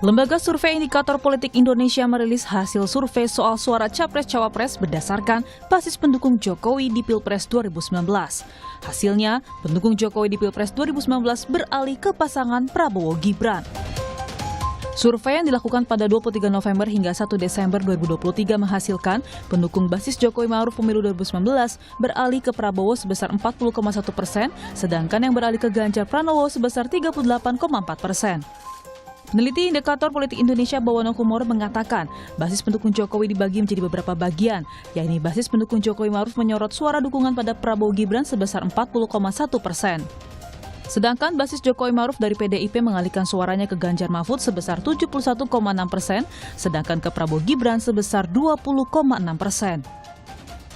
Lembaga Survei Indikator Politik Indonesia merilis hasil survei soal suara Capres-Cawapres berdasarkan basis pendukung Jokowi di Pilpres 2019. Hasilnya, pendukung Jokowi di Pilpres 2019 beralih ke pasangan Prabowo-Gibran. Survei yang dilakukan pada 23 November hingga 1 Desember 2023 menghasilkan pendukung basis Jokowi Ma'ruf pemilu 2019 beralih ke Prabowo sebesar 40,1%, sedangkan yang beralih ke Ganjar Pranowo sebesar 38,4%. Peneliti Indikator Politik Indonesia Bawono Kumoro mengatakan basis pendukung Jokowi dibagi menjadi beberapa bagian, yakni basis pendukung Jokowi Ma'ruf menyorot suara dukungan pada Prabowo Gibran sebesar 40,1%. Sedangkan basis Jokowi Ma'ruf dari PDIP mengalihkan suaranya ke Ganjar Mahfud sebesar 71,6%, sedangkan ke Prabowo Gibran sebesar 20,6%.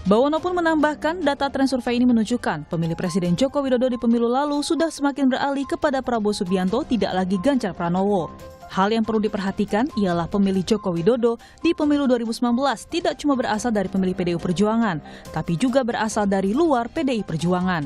Bawono pun menambahkan data tren survei ini menunjukkan pemilih Presiden Joko Widodo di pemilu lalu sudah semakin beralih kepada Prabowo Subianto, tidak lagi Ganjar Pranowo. Hal yang perlu diperhatikan ialah pemilih Joko Widodo di pemilu 2019 tidak cuma berasal dari pemilih PDI Perjuangan, tapi juga berasal dari luar PDI Perjuangan.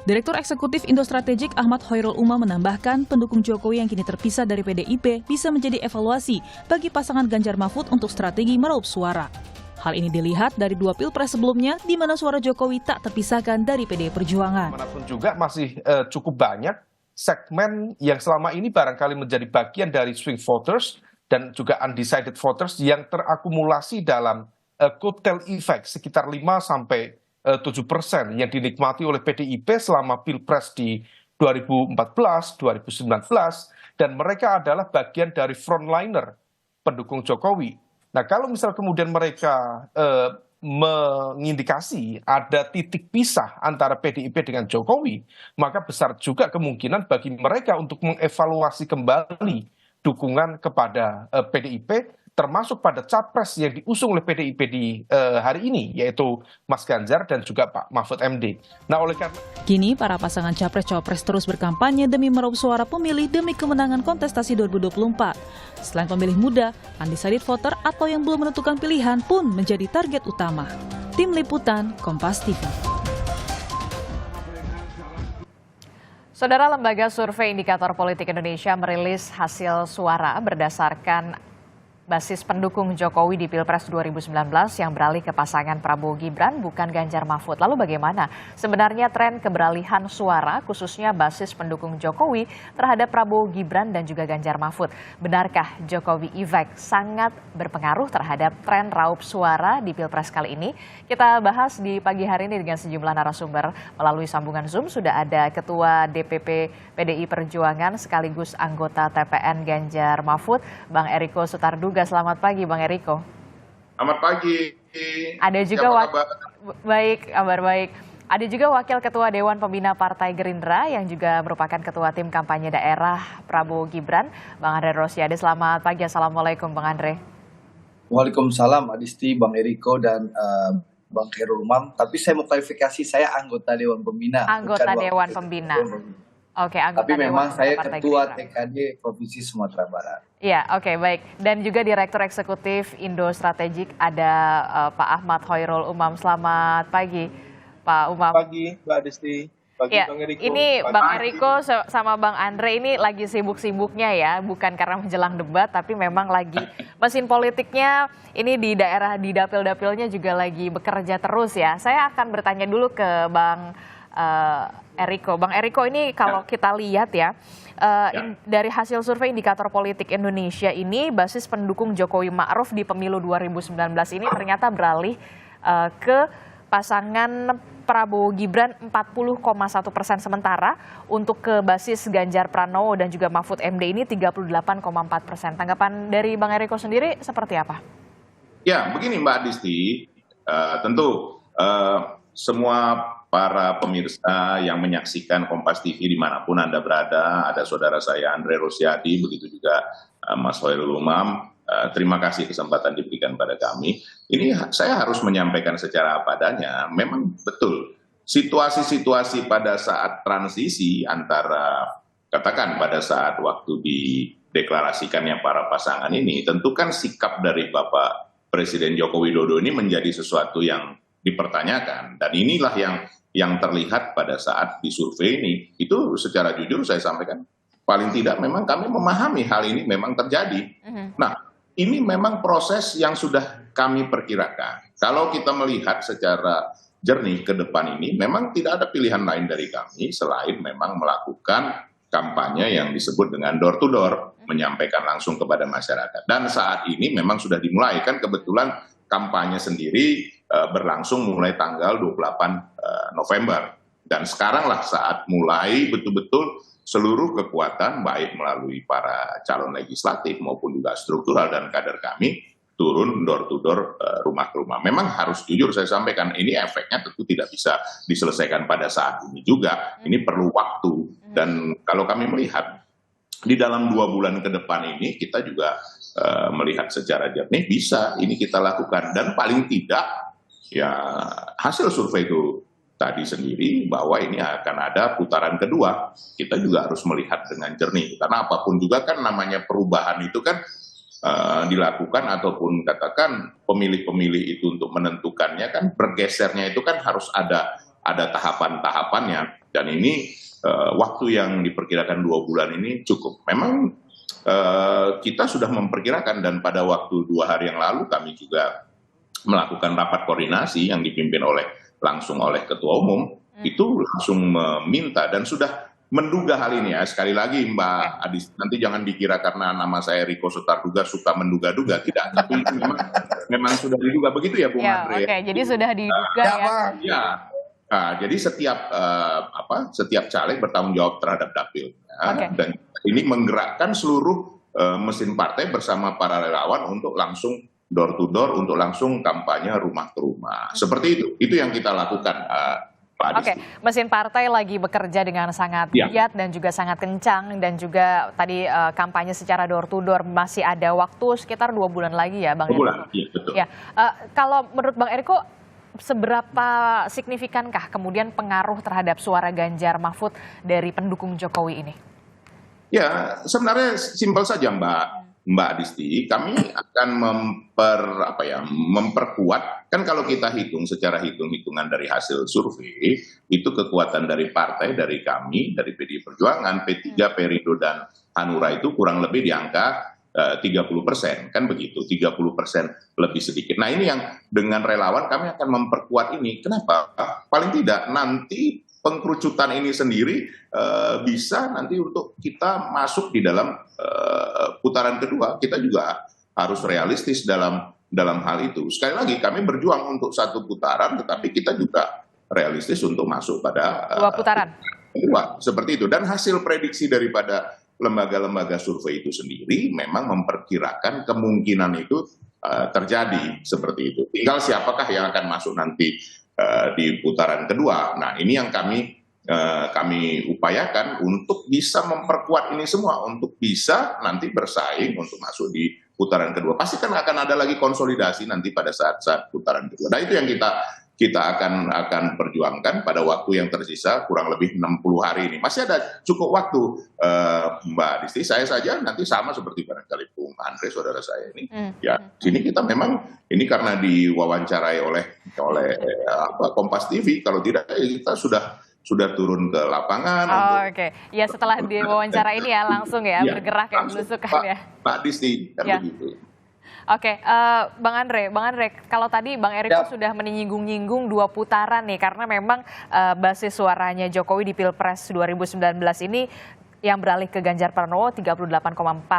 Direktur Eksekutif Indo Strategik Ahmad Hoirul Umam menambahkan pendukung Jokowi yang kini terpisah dari PDIP bisa menjadi evaluasi bagi pasangan Ganjar Mahfud untuk strategi meraup suara. Hal ini dilihat dari 2 pilpres sebelumnya di mana suara Jokowi tak terpisahkan dari PDI Perjuangan. Manapun juga masih cukup banyak segmen yang selama ini barangkali menjadi bagian dari swing voters dan juga undecided voters yang terakumulasi dalam kotel effect sekitar 5-7% yang dinikmati oleh PDIP selama pilpres di 2014, 2019, dan mereka adalah bagian dari frontliner pendukung Jokowi. Nah, kalau misal kemudian mereka mengindikasi ada titik pisah antara PDIP dengan Jokowi, maka besar juga kemungkinan bagi mereka untuk mengevaluasi kembali dukungan kepada PDIP, termasuk pada capres yang diusung oleh PDIP di hari ini, yaitu Mas Ganjar dan juga Pak Mahfud MD. Nah, oleh karena kini para pasangan capres-cawapres terus berkampanye demi meraup suara pemilih demi kemenangan kontestasi 2024. Selain pemilih muda, undecided voter atau yang belum menentukan pilihan pun menjadi target utama. Tim Liputan, Kompas TV. Saudara, Lembaga Survei Indikator Politik Indonesia merilis hasil suara berdasarkan basis pendukung Jokowi di Pilpres 2019 yang beralih ke pasangan Prabowo Gibran bukan Ganjar Mahfud. Lalu bagaimana sebenarnya tren keberalihan suara khususnya basis pendukung Jokowi terhadap Prabowo Gibran dan juga Ganjar Mahfud? Benarkah Jokowi Effect sangat berpengaruh terhadap tren raup suara di Pilpres kali ini? Kita bahas di pagi hari ini dengan sejumlah narasumber melalui sambungan Zoom. Sudah ada Ketua DPP PDI Perjuangan sekaligus anggota TPN Ganjar Mahfud, Bang Eriko Sutarduga. Selamat pagi Bang Eriko. Selamat pagi. Ada juga baik, kabar baik. Ada juga Wakil Ketua Dewan Pembina Partai Gerindra yang juga merupakan Ketua Tim Kampanye Daerah Prabowo Gibran, Bang Andre Rosiade. Selamat pagi, Assalamualaikum Bang Andre. Waalaikumsalam Adisti, Bang Eriko dan Bang Khairul Umam. Tapi saya mau klarifikasi, saya anggota Dewan Pembina. Anggota Dewan Pembina. Oke, anggota tapi memang Dewan saya Partai Ketua Gerindra. TKD Provinsi Sumatera Barat. Iya, oke, baik. Dan juga Direktur Eksekutif Indo Strategik ada Pak Ahmad Hoirul Umam. Selamat pagi, Pak Umam. pagi Mbak Desti, pagi Ya, Bang Eriko. ini Bang Eriko sama Bang Andre ini lagi sibuk-sibuknya ya, bukan karena menjelang debat, tapi memang lagi mesin politiknya ini di daerah, di dapil-dapilnya juga lagi bekerja terus ya. Saya akan bertanya dulu ke Bang Eriko. Bang Eriko, ini kalau kita lihat ya, dari hasil survei Indikator Politik Indonesia ini, basis pendukung Jokowi Ma'ruf di pemilu 2019 ini ternyata beralih ke pasangan Prabowo Gibran 40,1%, sementara untuk ke basis Ganjar Pranowo dan juga Mahfud MD ini 38,4%. Tanggapan dari Bang Eriko sendiri seperti apa? Ya, begini Mbak Adisti, tentu semua para pemirsa yang menyaksikan Kompas TV dimanapun Anda berada, ada saudara saya Andre Rosiade, begitu juga Mas Hoirul Umam, terima kasih kesempatan diberikan pada kami. Ini saya harus menyampaikan secara apa adanya, memang betul situasi-situasi pada saat transisi antara, katakan pada saat waktu dideklarasikannya para pasangan ini, tentu kan sikap dari Bapak Presiden Joko Widodo ini menjadi sesuatu yang dipertanyakan, dan inilah yang terlihat pada saat disurvei ini. Itu secara jujur saya sampaikan, paling tidak memang kami memahami hal ini memang terjadi. Nah, ini memang proses yang sudah kami perkirakan. Kalau kita melihat secara jernih ke depan ini, memang tidak ada pilihan lain dari kami selain memang melakukan kampanye yang disebut dengan door to door, menyampaikan langsung kepada masyarakat. Dan saat ini memang sudah dimulai, kan kebetulan kampanye sendiri berlangsung mulai tanggal 28 November. Dan sekaranglah saat mulai betul-betul seluruh kekuatan baik melalui para calon legislatif maupun juga struktural dan kader kami turun door to door, rumah ke rumah. Memang harus jujur saya sampaikan, ini efeknya tentu tidak bisa diselesaikan pada saat ini juga. Ini perlu waktu. Dan kalau kami melihat di dalam 2 bulan ke depan ini kita juga melihat secara jernih bisa ini kita lakukan. Dan paling tidak ya hasil survei itu tadi sendiri bahwa ini akan ada putaran kedua. Kita juga harus melihat dengan jernih. Karena apapun juga kan namanya perubahan itu kan dilakukan ataupun katakan pemilih-pemilih itu untuk menentukannya kan bergesernya itu kan harus ada tahapan-tahapannya. Dan ini waktu yang diperkirakan 2 bulan ini cukup. Memang kita sudah memperkirakan dan pada waktu 2 hari yang lalu kami juga melakukan rapat koordinasi yang dipimpin langsung oleh Ketua Umum, itu langsung meminta dan sudah menduga hal ini ya. Sekali lagi Mbak Adis, nanti jangan dikira karena nama saya Riko Sutarduga suka menduga-duga, tidak. Tapi memang sudah diduga begitu ya Bung Andre. Oke, jadi sudah diduga ya. Ya. Nah, jadi setiap caleg bertanggung jawab terhadap dapil. Ya. Dan ini menggerakkan seluruh mesin partai bersama para relawan untuk langsung door to door, untuk langsung kampanye rumah ke rumah. Seperti itu yang kita lakukan, Pak Adis. Oke, mesin partai lagi bekerja dengan sangat giat dan juga sangat kencang, dan juga tadi kampanye secara door to door masih ada waktu sekitar 2 bulan lagi ya Bang 2 bulan, iya betul. Ya, kalau menurut Bang Eriko, seberapa signifikankah kemudian pengaruh terhadap suara Ganjar Mahfud dari pendukung Jokowi ini? Ya, sebenarnya simpel saja Mbak Adisti, kami akan memperkuat, kan kalau kita hitung secara hitung-hitungan dari hasil survei, itu kekuatan dari partai, dari kami, dari PDI Perjuangan, P3, Perindo, dan Hanura itu kurang lebih di angka 30%, kan begitu, 30% lebih sedikit. Nah ini yang dengan relawan kami akan memperkuat ini. Kenapa? Paling tidak nanti pengkerucutan ini sendiri bisa nanti untuk kita masuk di dalam putaran kedua. Kita juga harus realistis dalam hal itu. Sekali lagi kami berjuang untuk 1 putaran, tetapi kita juga realistis untuk masuk pada 2 putaran. Kedua, seperti itu. Dan hasil prediksi daripada lembaga-lembaga survei itu sendiri memang memperkirakan kemungkinan itu terjadi seperti itu. Tinggal siapakah yang akan masuk nanti di putaran kedua. Nah ini yang kami upayakan untuk bisa memperkuat ini semua, untuk bisa nanti bersaing untuk masuk di putaran kedua. Pasti kan akan ada lagi konsolidasi nanti pada saat putaran kedua. Nah itu yang kita akan perjuangkan pada waktu yang tersisa kurang lebih 60 hari ini. Masih ada cukup waktu, Mbak Adisti. Saya saja nanti sama seperti barangkali Bung Andre, saudara saya ini. Ya, sini kita memang ini karena diwawancarai oleh Kompas TV. Kalau tidak, kita sudah turun ke lapangan. Oke. Ya setelah diwawancara ini ya langsung ya bergerak yang belusukan ya. Pak Adisti, kan begitu. Oke, Bang Andre, kalau tadi Bang Eriko sudah menyinggung-nyinggung 2 putaran nih, karena memang basis suaranya Jokowi di Pilpres 2019 ini yang beralih ke Ganjar Pranowo 38,4%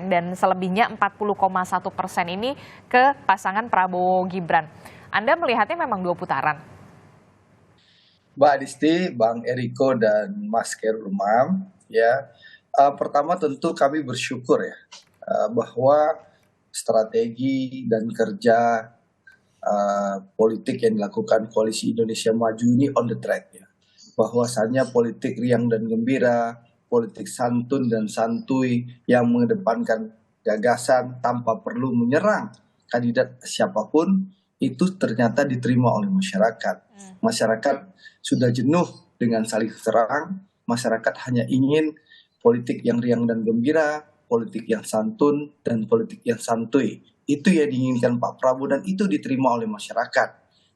dan selebihnya 40,1% ini ke pasangan Prabowo Gibran. Anda melihatnya memang 2 putaran? Mbak Adisti, Bang Eriko, dan Mas Khairul Umam, ya. Pertama tentu kami bersyukur ya bahwa strategi dan kerja politik yang dilakukan Koalisi Indonesia Maju ini on the track ya. Bahwasannya politik riang dan gembira, politik santun dan santuy yang mengedepankan gagasan tanpa perlu menyerang kandidat siapapun, itu ternyata diterima oleh masyarakat. Masyarakat sudah jenuh dengan saling serang, masyarakat hanya ingin politik yang riang dan gembira, politik yang santun, dan politik yang santuy. Itu yang diinginkan Pak Prabowo dan itu diterima oleh masyarakat.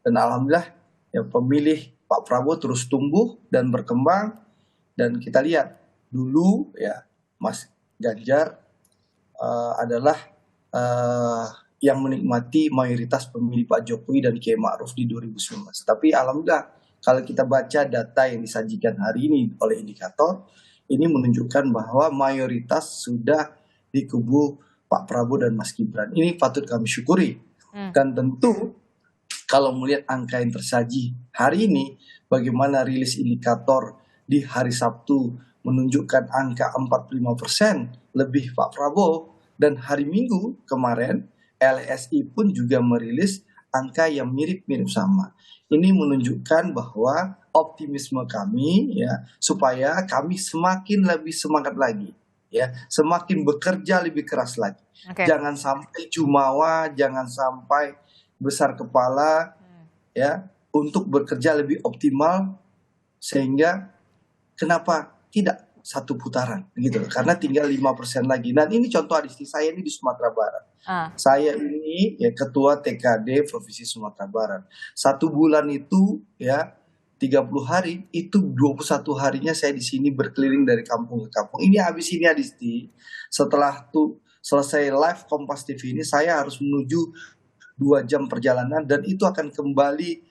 Dan alhamdulillah ya, pemilih Pak Prabowo terus tumbuh dan berkembang. Dan kita lihat dulu ya Mas Ganjar adalah yang menikmati mayoritas pemilih Pak Jokowi dan Kiai Ma'ruf di 2019. Tapi alhamdulillah kalau kita baca data yang disajikan hari ini oleh indikator, ini menunjukkan bahwa mayoritas sudah di kubu Pak Prabowo dan Mas Gibran. Ini patut kami syukuri. Dan tentu kalau melihat angka yang tersaji hari ini, bagaimana rilis indikator di hari Sabtu menunjukkan angka 45% lebih Pak Prabowo, dan hari Minggu kemarin LSI pun juga merilis angka yang mirip-mirip sama. Ini menunjukkan bahwa optimisme kami ya supaya kami semakin lebih semangat lagi ya, semakin bekerja lebih keras lagi. Jangan sampai jumawa, jangan sampai besar kepala ya untuk bekerja lebih optimal, sehingga kenapa tidak satu putaran gitu, karena tinggal 5% lagi. Dan ini contoh Adisti, saya ini di Sumatera Barat. Saya ini ya ketua TKD Provinsi Sumatera Barat. 1 bulan itu ya 30 hari, itu 21 harinya saya di sini berkeliling dari kampung ke kampung. Ini habis ini Adisti, setelah selesai live Kompas TV ini saya harus menuju 2 jam perjalanan, dan itu akan kembali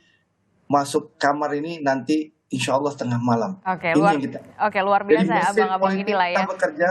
masuk kamar ini nanti insya Allah tengah malam. Luar biasa ya abang-abang inilah ya. Kita bekerja,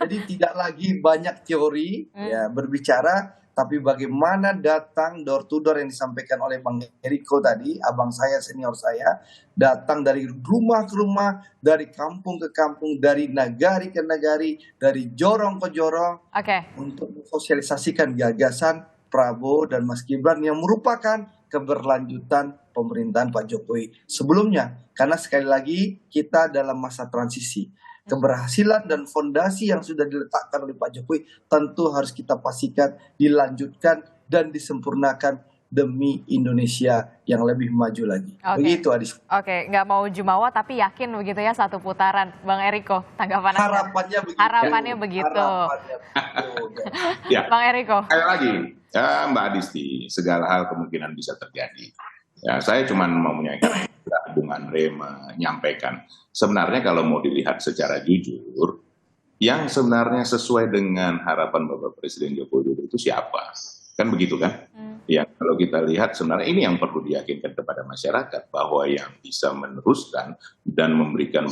jadi tidak lagi banyak teori ya berbicara, tapi bagaimana datang door to door yang disampaikan oleh Bang Eriko tadi, abang saya, senior saya, datang dari rumah ke rumah, dari kampung ke kampung, dari nagari ke nagari, dari jorong ke jorong, untuk mensosialisasikan gagasan Prabowo dan Mas Gibran yang merupakan keberlanjutan pemerintahan Pak Jokowi sebelumnya. Karena sekali lagi kita dalam masa transisi. Keberhasilan dan fondasi yang sudah diletakkan oleh Pak Jokowi tentu harus kita pastikan dilanjutkan dan disempurnakan demi Indonesia yang lebih maju lagi. Begitu Adis. Nggak mau jumawa tapi yakin begitu ya satu putaran, Bang Eriko. Tanggapan Anda? Harapannya begitu. Harapannya begitu. Ya. Bang Eriko. Sekali lagi, ya, Mbak Adisti, segala hal kemungkinan bisa terjadi. Ya, saya cuma mau menyampaikan, Bung Andre menyampaikan, sebenarnya kalau mau dilihat secara jujur, yang sebenarnya sesuai dengan harapan Bapak Presiden Joko Widodo itu siapa? Kan begitu kan? Ya, kalau kita lihat sebenarnya ini yang perlu diyakinkan kepada masyarakat, bahwa yang bisa meneruskan dan memberikan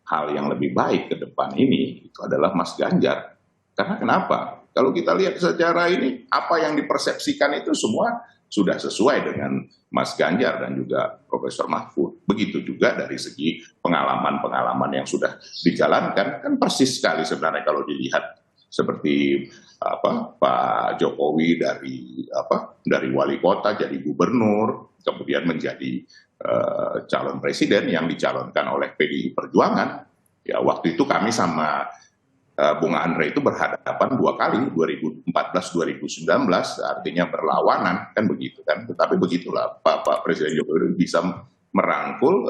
hal yang lebih baik ke depan ini itu adalah Mas Ganjar. Karena kenapa? Kalau kita lihat secara ini, apa yang dipersepsikan itu semua sudah sesuai dengan Mas Ganjar dan juga Profesor Mahfud. Begitu juga dari segi pengalaman-pengalaman yang sudah dijalankan, kan persis sekali sebenarnya kalau dilihat seperti Pak Jokowi dari wali kota jadi gubernur, kemudian menjadi calon presiden yang dicalonkan oleh PDI Perjuangan. Ya, waktu itu kami sama Bung Andre itu berhadapan 2 kali, 2014-2019, artinya berlawanan, kan begitu kan. Tetapi begitulah Pak Presiden Jokowi bisa merangkul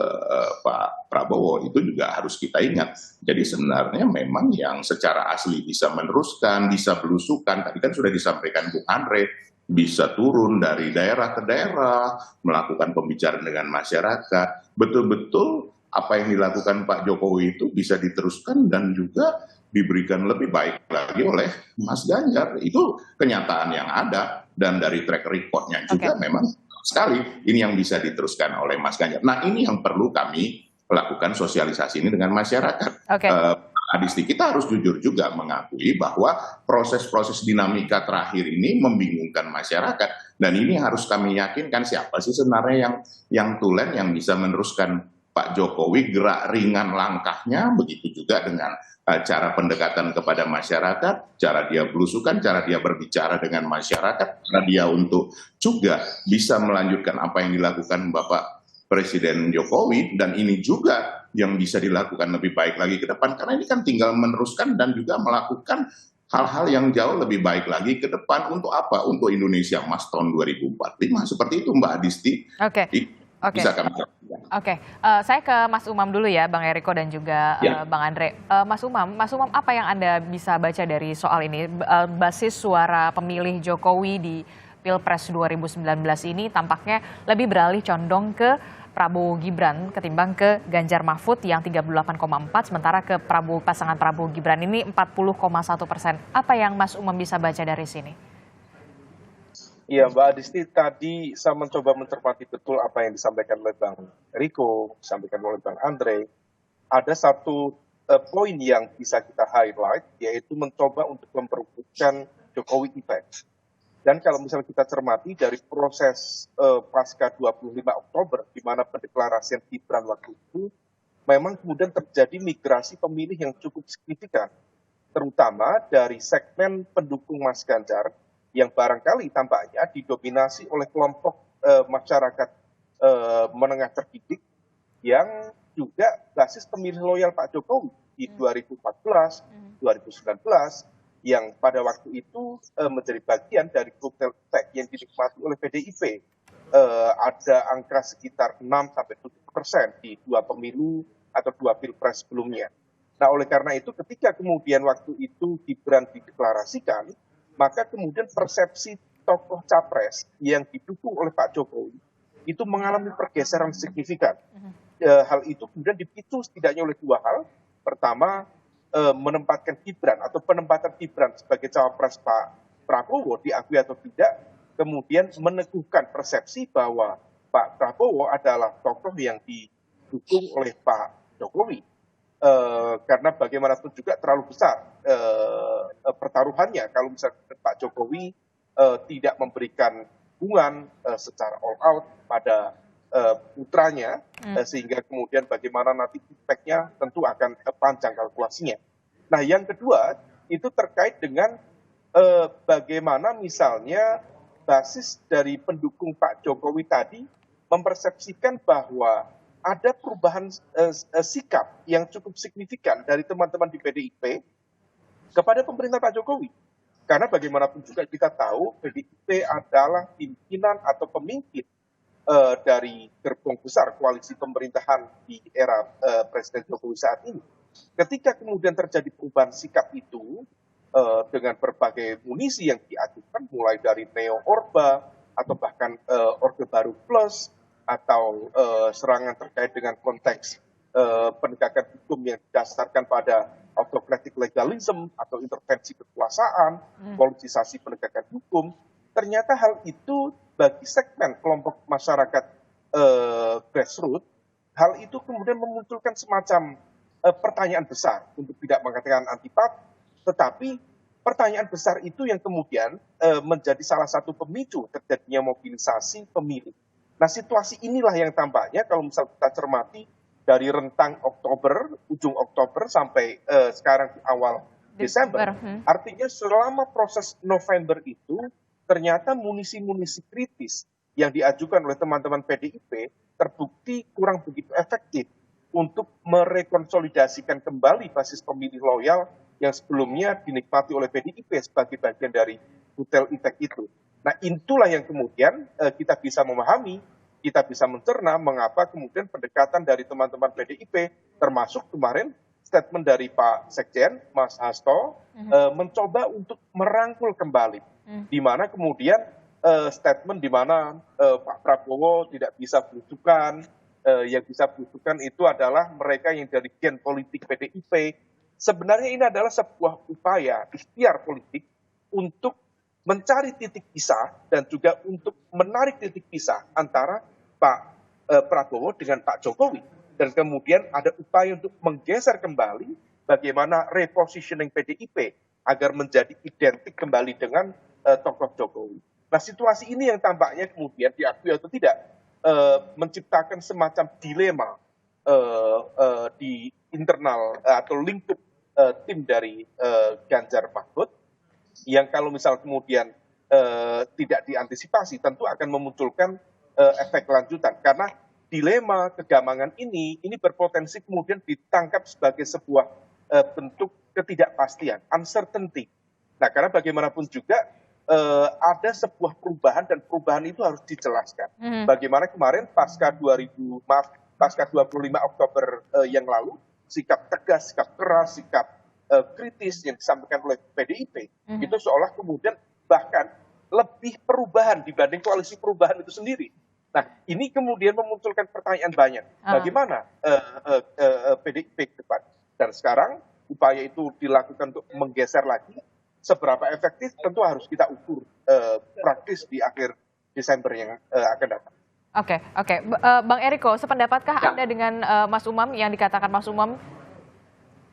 Pak Prabowo, itu juga harus kita ingat. Jadi sebenarnya memang yang secara asli bisa meneruskan, bisa belusukan, tadi kan sudah disampaikan Bung Andre, bisa turun dari daerah ke daerah, melakukan pembicaraan dengan masyarakat, betul-betul apa yang dilakukan Pak Jokowi itu bisa diteruskan dan juga diberikan lebih baik lagi oleh Mas Ganjar. Itu kenyataan yang ada, dan dari track record-nya juga memang sekali ini yang bisa diteruskan oleh Mas Ganjar. Nah, ini yang perlu kami lakukan sosialisasi ini dengan masyarakat. Adisti, kita harus jujur juga mengakui bahwa proses-proses dinamika terakhir ini membingungkan masyarakat, dan ini harus kami yakinkan siapa sih sebenarnya yang tulen yang bisa meneruskan Pak Jokowi, gerak ringan langkahnya, begitu juga dengan cara pendekatan kepada masyarakat, cara dia belusukan, cara dia berbicara dengan masyarakat, cara dia untuk juga bisa melanjutkan apa yang dilakukan Bapak Presiden Jokowi, dan ini juga yang bisa dilakukan lebih baik lagi ke depan, karena ini kan tinggal meneruskan dan juga melakukan hal-hal yang jauh lebih baik lagi ke depan. Untuk apa? Untuk Indonesia Emas tahun 2045, seperti itu Mbak Adisti. Bisa kami saya ke Mas Umam dulu ya, Bang Eriko dan juga Bang Andre. Mas Umam, apa yang Anda bisa baca dari soal ini? Basis suara pemilih Jokowi di Pilpres 2019 ini tampaknya lebih beralih condong ke Prabowo Gibran ketimbang ke Ganjar Mahfud yang 38,4, sementara ke pasangan Prabowo Gibran ini 40,1%. Apa yang Mas Umam bisa baca dari sini? Iya, Mbak Adisti, tadi saya mencoba mencermati betul apa yang disampaikan oleh Bang Riko, disampaikan oleh Bang Andre. Ada satu poin yang bisa kita highlight, yaitu mencoba untuk memperbutkan Jokowi effect. Dan kalau misalnya kita cermati dari proses pasca 25 Oktober, di mana pendeklarasian Gibran waktu itu, memang kemudian terjadi migrasi pemilih yang cukup signifikan, terutama dari segmen pendukung Mas Ganjar, yang barangkali tampaknya didominasi oleh kelompok masyarakat menengah terdidik, yang juga basis pemilih loyal Pak Jokowi di 2014, 2019, yang pada waktu itu menjadi bagian dari kotel efek yang dinikmati oleh PDIP. Ada angka sekitar 6-7% di 2 pemilu atau 2 pilpres sebelumnya. Nah, oleh karena itu ketika kemudian waktu itu Gibran dideklarasikan, maka kemudian persepsi tokoh capres yang didukung oleh Pak Jokowi itu mengalami pergeseran signifikan. Hal itu kemudian dipicu setidaknya oleh 2 hal. Pertama, menempatkan Gibran atau penempatan Gibran sebagai cawapres Pak Prabowo, diakui atau tidak, kemudian meneguhkan persepsi bahwa Pak Prabowo adalah tokoh yang didukung oleh Pak Jokowi. Karena bagaimanapun juga terlalu besar pertaruhannya kalau misalnya Pak Jokowi tidak memberikan dukungan secara all out pada putranya, sehingga kemudian bagaimana nanti impact-nya tentu akan panjang kalkulasinya. Nah, yang kedua itu terkait dengan bagaimana misalnya basis dari pendukung Pak Jokowi tadi mempersepsikan bahwa ada perubahan sikap yang cukup signifikan dari teman-teman di PDIP kepada pemerintah Pak Jokowi. Karena bagaimanapun juga kita tahu PDIP adalah pimpinan atau pemimpin dari gerbong besar koalisi pemerintahan di era Presiden Jokowi saat ini. Ketika kemudian terjadi perubahan sikap itu dengan berbagai munisi yang diajukan, mulai dari Neo Orba atau bahkan Orde Baru Plus, atau serangan terkait dengan konteks penegakan hukum yang didasarkan pada autocratic legalism atau intervensi kekuasaan, politisasi penegakan hukum, ternyata hal itu bagi segmen kelompok masyarakat grassroots, hal itu kemudian memunculkan semacam pertanyaan besar, untuk tidak mengatakan antipati, tetapi pertanyaan besar itu yang kemudian menjadi salah satu pemicu terjadinya mobilisasi pemilih. Nah, situasi inilah yang tampaknya kalau misal kita cermati dari rentang Oktober, ujung Oktober sampai sekarang di awal Desember, artinya selama proses November itu ternyata munisi-munisi kritis yang diajukan oleh teman-teman PDIP terbukti kurang begitu efektif untuk merekonsolidasikan kembali basis pemilih loyal yang sebelumnya dinikmati oleh PDIP sebagai bagian dari kutel efek itu. Nah, itulah yang kemudian kita bisa memahami, kita bisa mencerna mengapa kemudian pendekatan dari teman-teman PDIP, termasuk kemarin statement dari Pak Sekjen, Mas Hasto, mencoba untuk merangkul kembali, di mana kemudian statement di mana Pak Prabowo tidak bisa belusukan, yang bisa belusukan itu adalah mereka yang dari gen politik PDIP. Sebenarnya ini adalah sebuah upaya ikhtiar politik untuk mencari titik pisah dan juga untuk menarik titik pisah antara Pak Prabowo dengan Pak Jokowi. Dan kemudian ada upaya untuk menggeser kembali bagaimana repositioning PDIP agar menjadi identik kembali dengan tokoh Jokowi. Nah, situasi ini yang tampaknya kemudian diakui atau tidak menciptakan semacam dilema di internal atau lingkup tim dari Ganjar Mahfud, yang kalau misal kemudian tidak diantisipasi tentu akan memunculkan efek lanjutan, karena dilema kegamangan ini berpotensi kemudian ditangkap sebagai sebuah bentuk ketidakpastian, uncertainty. Nah, karena bagaimanapun juga ada sebuah perubahan dan perubahan itu harus dijelaskan. Bagaimana kemarin pasca 25 Oktober yang lalu, sikap tegas, sikap keras, sikap kritis yang disampaikan oleh PDIP itu seolah kemudian bahkan lebih perubahan dibanding koalisi perubahan itu sendiri. Nah, ini kemudian memunculkan pertanyaan banyak. Bagaimana PDIP ke depan? Dan sekarang upaya itu dilakukan untuk menggeser lagi. Seberapa efektif tentu harus kita ukur praktis di akhir Desember yang akan datang. Oke. Bang Eriko, sependapatkah Anda dengan Mas Umam yang dikatakan Mas Umam?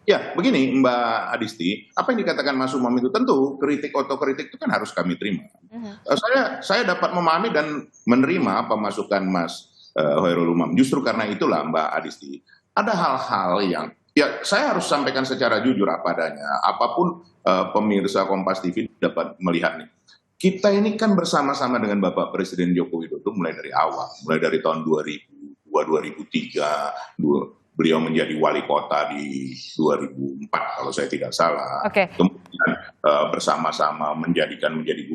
Ya, begini Mbak Adisti, apa yang dikatakan Mas Umam itu tentu otokritik itu kan harus kami terima. Saya dapat memahami dan menerima apa masukan Mas Hoirul Umam. Justru karena itulah Mbak Adisti, ada hal-hal yang ya saya harus sampaikan secara jujur apa adanya. Apapun pemirsa Kompas TV dapat melihat nih. Kita ini kan bersama-sama dengan Bapak Presiden Joko Widodo mulai dari awal, mulai dari tahun 2002, 2003, beliau menjadi wali kota di 2004 kalau saya tidak salah. Kemudian bersama-sama menjadi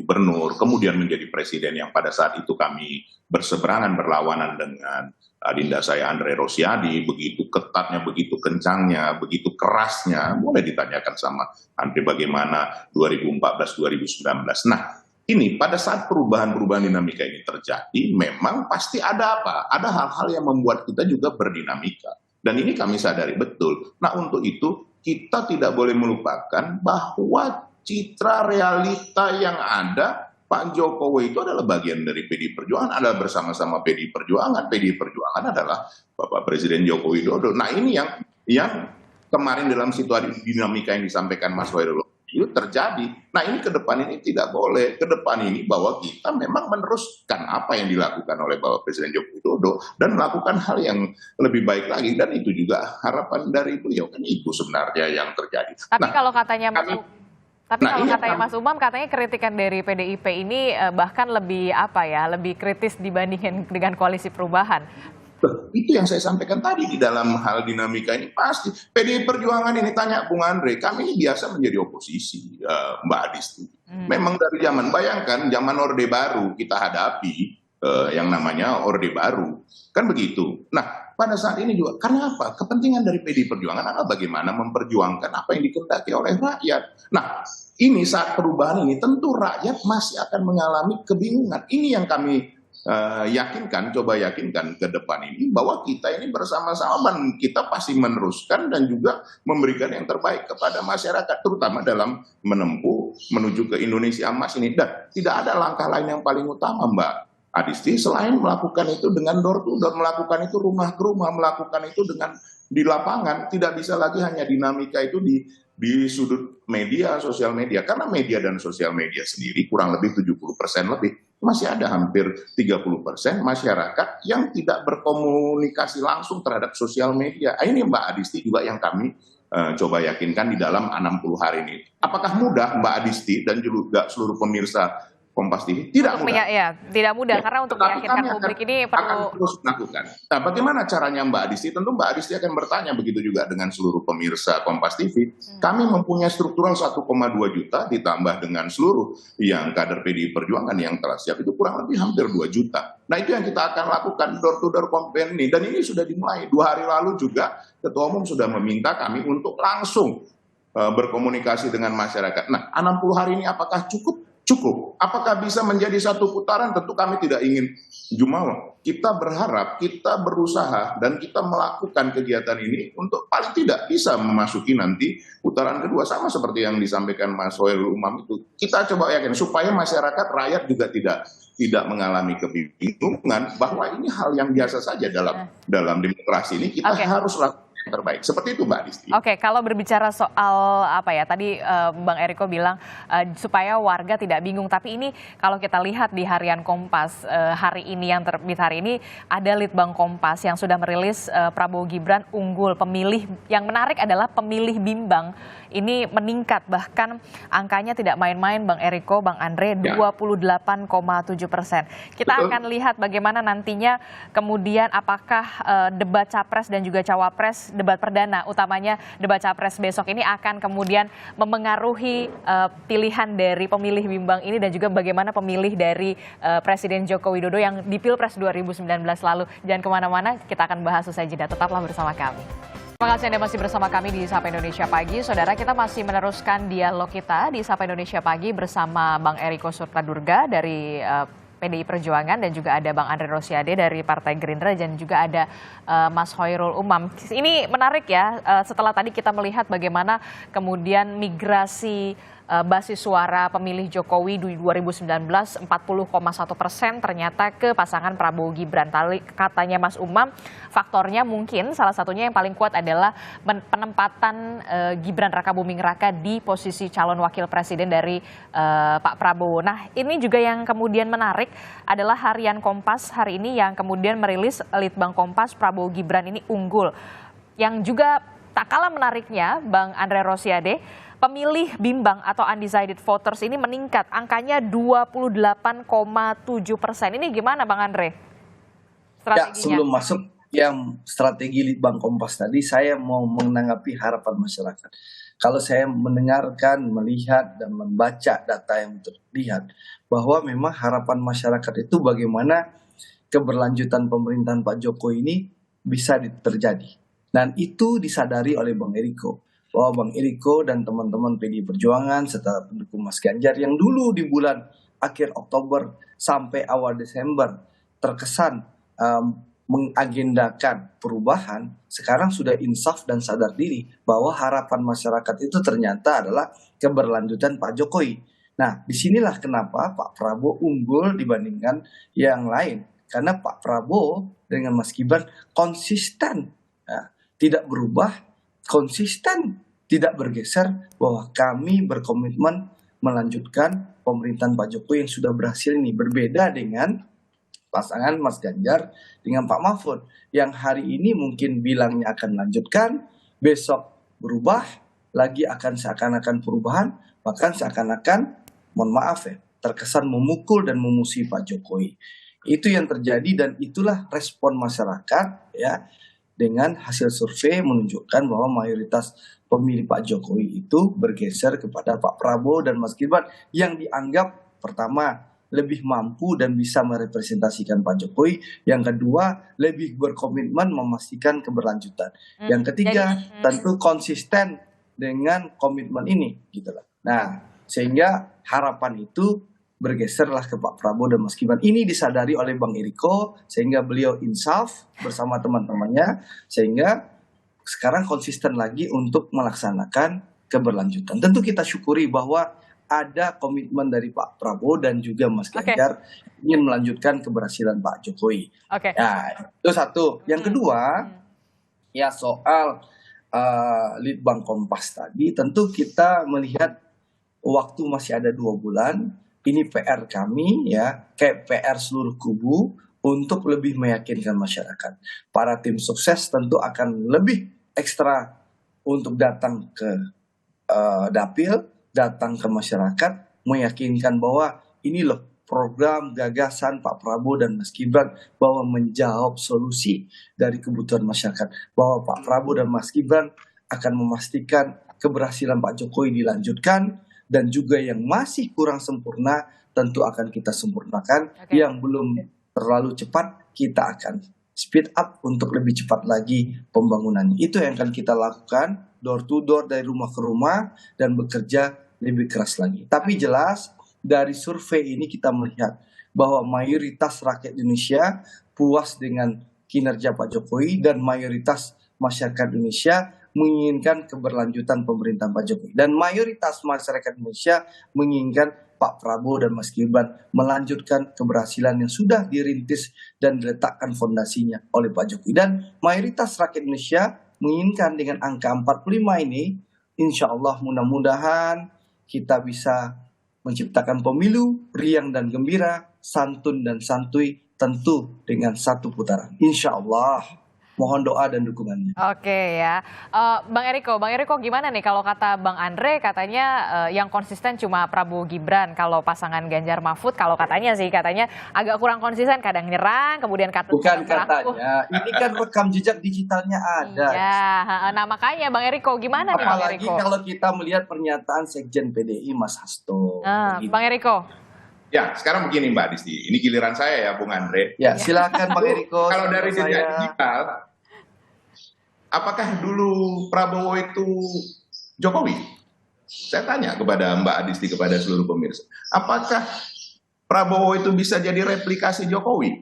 gubernur, kemudian menjadi presiden yang pada saat itu kami berseberangan berlawanan dengan adinda saya Andre Rosiadi, begitu ketatnya, begitu kencangnya, begitu kerasnya, boleh ditanyakan sama Andre bagaimana 2014-2019. Nah, ini pada saat perubahan dinamika ini terjadi, memang pasti ada apa? Ada hal-hal yang membuat kita juga berdinamika. Dan ini kami sadari betul. Nah, untuk itu kita tidak boleh melupakan bahwa citra realita yang ada, Pak Jokowi itu adalah bagian dari PDI Perjuangan, adalah bersama-sama PDI Perjuangan. PDI Perjuangan adalah Bapak Presiden Joko Widodo. Nah, ini yang kemarin dalam situasi dinamika yang disampaikan Mas Hoirul itu terjadi. Nah, ini ke depan ini tidak boleh. Ke depan ini bahwa kita memang meneruskan apa yang dilakukan oleh Bapak Presiden Joko Widodo dan melakukan hal yang lebih baik lagi, dan itu juga harapan dari beliau, kan itu sebenarnya yang terjadi. Tapi kalau katanya Mas Umam, katanya kritikan dari PDIP ini bahkan lebih lebih kritis dibandingkan dengan koalisi perubahan. Itu yang saya sampaikan tadi di dalam hal dinamika ini pasti. PDI Perjuangan ini tanya Bung Andre, kami ini biasa menjadi oposisi, Mbak Adisti. Memang dari bayangkan zaman Orde Baru kita hadapi yang namanya Orde Baru. Kan begitu. Nah, pada saat ini juga, karena apa? Kepentingan dari PDI Perjuangan adalah bagaimana memperjuangkan apa yang dikehendaki oleh rakyat. Nah, ini saat perubahan ini tentu rakyat masih akan mengalami kebingungan. Ini yang kami coba yakinkan ke depan ini bahwa kita ini bersama-sama dan kita pasti meneruskan dan juga memberikan yang terbaik kepada masyarakat, terutama dalam menuju ke Indonesia Emas ini. Dan tidak ada langkah lain yang paling utama, Mbak Adisti, selain melakukan itu dengan door to door, melakukan itu rumah ke rumah, melakukan itu dengan di lapangan. Tidak bisa lagi hanya dinamika itu di sudut media, sosial media, karena media dan sosial media sendiri kurang lebih 70% lebih, masih ada hampir 30% masyarakat yang tidak berkomunikasi langsung terhadap sosial media. Ini Mbak Adisti juga yang kami coba yakinkan di dalam 60 hari ini. Apakah mudah Mbak Adisti dan juga seluruh pemirsa Kompas TV? Tidak mudah. Tidak mudah, karena untuk meyakinkan publik ini perlu terus lakukan. Nah, bagaimana caranya Mbak Adisti? Tentu Mbak Adisti akan bertanya, begitu juga dengan seluruh pemirsa Kompas TV. Kami mempunyai struktural 1,2 juta ditambah dengan seluruh yang kader PDI Perjuangan yang telah siap, itu kurang lebih hampir 2 juta. Nah, itu yang kita akan lakukan door to door campaign ini, dan ini sudah dimulai. 2 hari lalu juga Ketua Umum sudah meminta kami untuk langsung berkomunikasi dengan masyarakat. Nah, 60 hari ini apakah cukup? Cukup. Apakah bisa menjadi satu putaran? Tentu kami tidak ingin jumawa. Kita berharap, kita berusaha, dan kita melakukan kegiatan ini untuk paling tidak bisa memasuki nanti putaran kedua, sama seperti yang disampaikan Mas Hoirul Umam itu. Kita coba yakin supaya masyarakat, rakyat juga tidak mengalami kebingungan bahwa ini hal yang biasa saja dalam demokrasi ini. Kita harus lakukan yang terbaik. Seperti itu, Mbak Adisti. Kalau berbicara soal tadi Bang Eriko bilang supaya warga tidak bingung, tapi ini kalau kita lihat di harian Kompas hari ini yang terbit hari ini, ada Litbang Kompas yang sudah merilis Prabowo Gibran unggul. Pemilih yang menarik adalah pemilih bimbang ini meningkat, bahkan angkanya tidak main-main, Bang Eriko, Bang Andre, 28,7%. Kita akan lihat bagaimana nantinya kemudian apakah debat capres dan juga cawapres, debat perdana utamanya debat capres besok ini akan kemudian memengaruhi pilihan dari pemilih bimbang ini, dan juga bagaimana pemilih dari Presiden Joko Widodo yang di Pilpres 2019 lalu. Jangan kemana-mana, kita akan bahas usai jeda. Tetaplah bersama kami. Terima kasih Anda masih bersama kami di Sapa Indonesia Pagi. Saudara, kita masih meneruskan dialog kita di Sapa Indonesia Pagi bersama Bang Eriko Surtadurga dari PDI Perjuangan dan juga ada Bang Andre Rosiade dari Partai Gerindra dan juga ada Mas Hoirul Umam. Ini menarik ya, setelah tadi kita melihat bagaimana kemudian migrasi basis suara pemilih Jokowi di 2019 40,1% ternyata ke pasangan Prabowo Gibran. Katanya Mas Umam, faktornya mungkin salah satunya yang paling kuat adalah penempatan Gibran Rakabuming Raka di posisi calon wakil presiden dari Pak Prabowo. Nah, ini juga yang kemudian menarik adalah harian Kompas hari ini yang kemudian merilis Litbang Kompas Prabowo Gibran ini unggul. Yang juga tak kalah menariknya, Bang Andre Rosiade, pemilih bimbang atau undecided voters ini meningkat, angkanya 28,7%. Ini gimana Bang Andre? Ya, sebelum masuk yang strategi Litbang Kompas tadi, saya mau menanggapi harapan masyarakat. Kalau saya mendengarkan, melihat, dan membaca data yang terlihat, bahwa memang harapan masyarakat itu bagaimana keberlanjutan pemerintahan Pak Jokowi ini bisa terjadi. Dan itu disadari oleh Bang Eriko, bahwa Bang Eriko dan teman-teman PDI Perjuangan serta pendukung Mas Ganjar yang dulu di bulan akhir Oktober sampai awal Desember terkesan mengagendakan perubahan, sekarang sudah insaf dan sadar diri bahwa harapan masyarakat itu ternyata adalah keberlanjutan Pak Jokowi. Nah, disinilah kenapa Pak Prabowo unggul dibandingkan yang lain. Karena Pak Prabowo dengan Mas Gibran konsisten, ya, tidak berubah, konsisten, tidak bergeser, bahwa kami berkomitmen melanjutkan pemerintahan Pak Jokowi yang sudah berhasil ini. Berbeda dengan pasangan Mas Ganjar dengan Pak Mahfud, yang hari ini mungkin bilangnya akan lanjutkan, besok berubah, lagi akan seakan-akan perubahan, bahkan seakan-akan, mohon maaf ya, terkesan memukul dan memusuhi Pak Jokowi. Itu yang terjadi dan itulah respon masyarakat, ya, dengan hasil survei menunjukkan bahwa mayoritas pemilih Pak Jokowi itu bergeser kepada Pak Prabowo dan Mas Gibran yang dianggap pertama lebih mampu dan bisa merepresentasikan Pak Jokowi, yang kedua lebih berkomitmen memastikan keberlanjutan, yang ketiga tentu konsisten dengan komitmen ini, gitu lah. Nah, sehingga harapan itu bergeserlah ke Pak Prabowo dan Mas Gibran. Ini disadari oleh Bang Eriko, sehingga beliau insaf bersama teman-temannya, sehingga sekarang konsisten lagi untuk melaksanakan keberlanjutan. Tentu kita syukuri bahwa ada komitmen dari Pak Prabowo dan juga Mas Ganjar ingin melanjutkan keberhasilan Pak Jokowi. Nah, itu satu. Yang kedua, ya soal Litbang Kompas tadi, tentu kita melihat waktu masih ada 2 bulan. Ini PR kami, ya, kayak PR seluruh kubu untuk lebih meyakinkan masyarakat. Para tim sukses tentu akan lebih ekstra untuk datang ke dapil, datang ke masyarakat, meyakinkan bahwa ini loh program gagasan Pak Prabowo dan Mas Gibran, bahwa menjawab solusi dari kebutuhan masyarakat, bahwa Pak Prabowo dan Mas Gibran akan memastikan keberhasilan Pak Jokowi dilanjutkan, dan juga yang masih kurang sempurna tentu akan kita sempurnakan. Yang belum terlalu cepat kita akan speed up untuk lebih cepat lagi pembangunannya. Itu yang akan kita lakukan, door to door, dari rumah ke rumah, dan bekerja lebih keras lagi. Tapi jelas dari survei ini kita melihat bahwa mayoritas rakyat Indonesia puas dengan kinerja Pak Jokowi, dan mayoritas masyarakat Indonesia menginginkan keberlanjutan pemerintahan Pak Jokowi, dan mayoritas masyarakat Indonesia menginginkan Pak Prabowo dan Mas Gibran melanjutkan keberhasilan yang sudah dirintis dan diletakkan fondasinya oleh Pak Jokowi. Dan mayoritas rakyat Indonesia menginginkan dengan angka 45 ini, insya Allah mudah-mudahan kita bisa menciptakan pemilu riang dan gembira, santun dan santuy, tentu dengan satu putaran. Insya Allah. Mohon doa dan dukungannya. Oke ya, Bang Eriko gimana nih kalau kata Bang Andre, katanya yang konsisten cuma Prabowo Gibran, kalau pasangan Ganjar Mahfud kalau katanya agak kurang konsisten, kadang nyerang, kemudian bukan katanya, ini kan rekam jejak digitalnya ada. Iya, nah makanya Bang Eriko gimana nih Bang Eriko? Apalagi kalau kita melihat pernyataan Sekjen PDI Mas Hasto. Bang Eriko. Ya, sekarang begini Mbak Disti, ini giliran saya ya Bung Andre. Ya, silakan Bang Eriko. Kalau dari jejak digital, apakah dulu Prabowo itu Jokowi? Saya tanya kepada Mbak Adisti, kepada seluruh pemirsa. Apakah Prabowo itu bisa jadi replikasi Jokowi?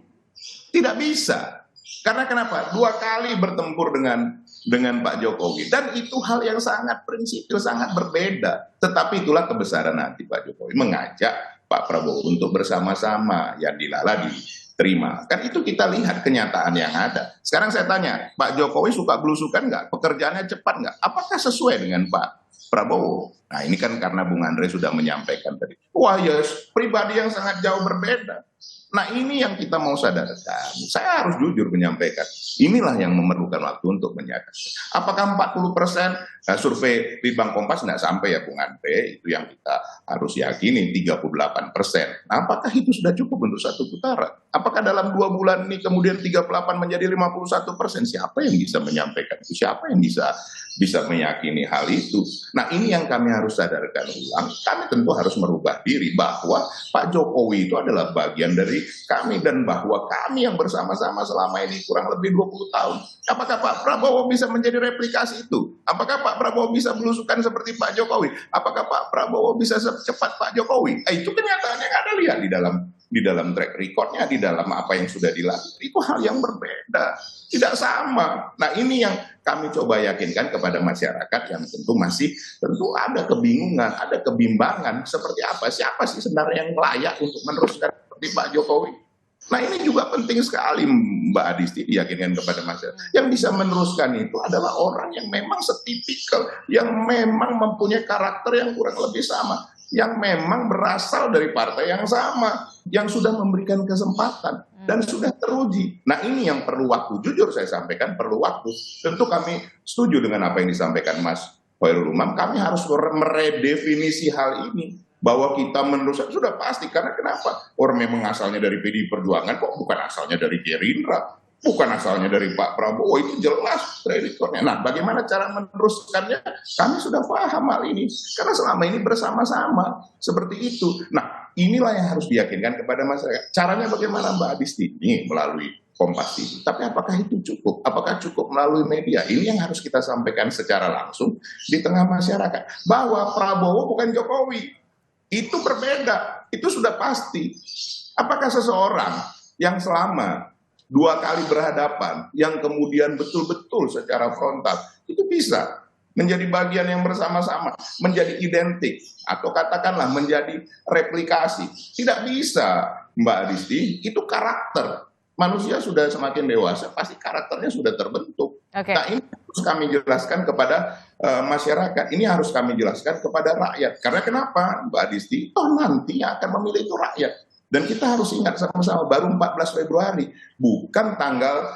Tidak bisa. Karena kenapa? 2 kali bertempur dengan Pak Jokowi. Dan itu hal yang sangat prinsipil, sangat berbeda. Tetapi itulah kebesaran hati Pak Jokowi. Mengajak Pak Prabowo untuk bersama-sama. Yang dilala diterima. Kan itu kita lihat kenyataan yang ada. Sekarang saya tanya, Pak Jokowi suka belusukan nggak? Pekerjaannya cepat nggak? Apakah sesuai dengan Pak Prabowo? Nah ini kan karena Bung Andre sudah menyampaikan tadi. Wah ya, pribadi yang sangat jauh berbeda. Nah ini yang kita mau sadarkan. Saya harus jujur menyampaikan. Inilah yang memerlukan waktu untuk menyadari. Apakah 40%? Nah, survei Litbang Kompas nggak sampai ya Bung Andre. Itu yang kita harus yakini 38%. Nah, apakah itu sudah cukup untuk satu putaran? Apakah dalam 2 bulan ini kemudian 38 menjadi 51%? Siapa yang bisa menyampaikan itu? Siapa yang bisa meyakini hal itu? Nah ini yang kami harus sadarkan ulang. Kami tentu harus merubah diri bahwa Pak Jokowi itu adalah bagian dari kami dan bahwa kami yang bersama-sama selama ini kurang lebih 20 tahun. Apakah Pak Prabowo bisa menjadi replikasi itu? Apakah Pak Prabowo bisa belusukan seperti Pak Jokowi? Apakah Pak Prabowo bisa secepat Pak Jokowi? Itu kenyataan yang ada lihat di dalam track recordnya, di dalam apa yang sudah dilakukan. Itu hal yang berbeda, tidak sama. Nah ini yang kami coba yakinkan kepada masyarakat yang tentu ada kebingungan, ada kebimbangan seperti apa, siapa sih sebenarnya yang layak untuk meneruskan seperti Pak Jokowi. Nah ini juga penting sekali Mbak Adisti diyakinkan kepada masyarakat. Yang bisa meneruskan itu adalah orang yang memang setipikal, yang memang mempunyai karakter yang kurang lebih sama, yang memang berasal dari partai yang sama, yang sudah memberikan kesempatan dan sudah teruji. Nah ini yang perlu waktu, jujur saya sampaikan perlu waktu. Tentu kami setuju dengan apa yang disampaikan Mas Khairul Umam, kami harus meredefinisi hal ini. Bahwa kita meneruskan sudah pasti, karena kenapa? Orang memang asalnya dari PDI Perjuangan, kok bukan asalnya dari Gerindra, bukan asalnya dari Pak Prabowo, itu jelas kreditornya. Nah bagaimana cara meneruskannya? Kami sudah paham hal ini, karena selama ini bersama-sama seperti itu. Nah inilah yang harus diyakinkan kepada masyarakat. Caranya bagaimana Mbak Adisti? Ini melalui Kompas TV. Tapi apakah itu cukup? Apakah cukup melalui media? Ini yang harus kita sampaikan secara langsung di tengah masyarakat. Bahwa Prabowo bukan Jokowi. Itu berbeda, itu sudah pasti. Apakah seseorang yang selama 2 kali berhadapan, yang kemudian betul-betul secara frontal, itu bisa menjadi bagian yang bersama-sama, menjadi identik, atau katakanlah menjadi replikasi? Tidak bisa, Mbak Adisti, itu karakter. Manusia sudah semakin dewasa, pasti karakternya sudah terbentuk. Nah ini harus kami jelaskan kepada masyarakat, ini harus kami jelaskan kepada rakyat. Karena kenapa Mbak Adisti? Toh nantinya akan memilih itu rakyat. Dan kita harus ingat sama-sama, baru 14 Februari, bukan tanggal